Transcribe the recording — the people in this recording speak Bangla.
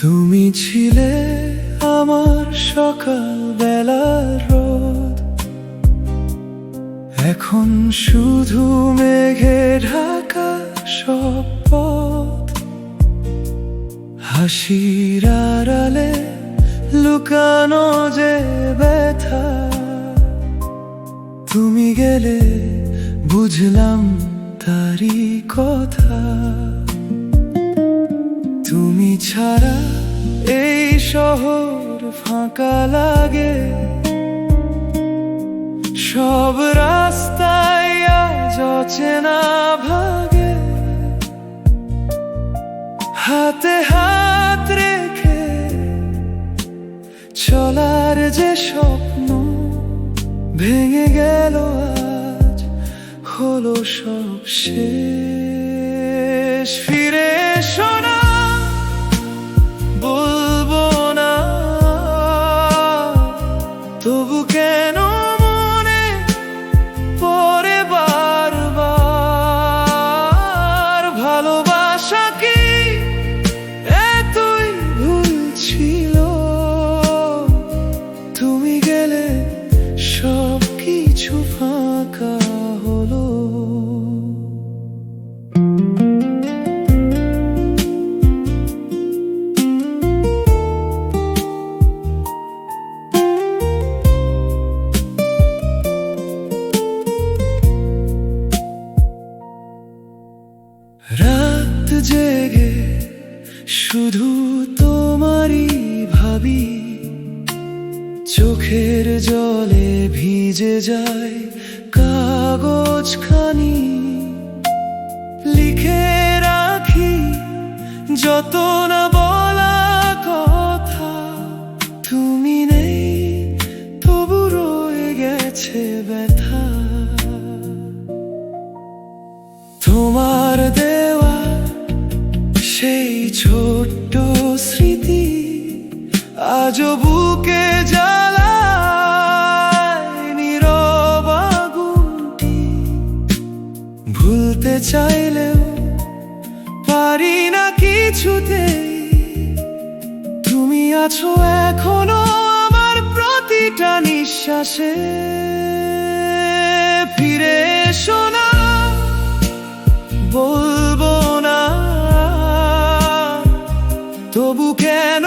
তুমি ছিলে আমার সকাল বেলার রোদ, এখন শুধু মেঘে ঢাকা সব পথ। হাসির আড়ালে লুকানো যে ব্যথা, তুমি গেলে বুঝলাম তারই কথা। তুমি ছাড়া এই শহর ফাঁকা লাগে, সব রাস্তায় আজ অচেনা ভাগে। হাতে হাত রেখে চলার যে স্বপ্ন ভেঙে গেল আজ, হলো সব শেষ। ফিরে এসো না, বলবো না তবু কেন মনে পড়ে বারবার। ভালোবাসা কি এতই ভুল ছিল? তুমি গেলে সব কিছু ফাঁকা হলো। রাত জেগে শুধু তোমারই ভাবি, চোখের জলে ভিজে যায় কাগজখানি। লিখে রাখি যত না বলা কথা, তুমি নেই তবু রয়ে গেছে ব্যথা। তোমার দেওয়া সেই ছোট্ট স্মৃতি আজও বুকে জ্বালায় নীরব আগুনটি। ভুলতে চাইলেও পারি না কিছুতেই, তুমি আছো এখনো আমার প্রতিটা নিঃশ্বাসে। ফিরে এসো না, বলবো না তবু কেন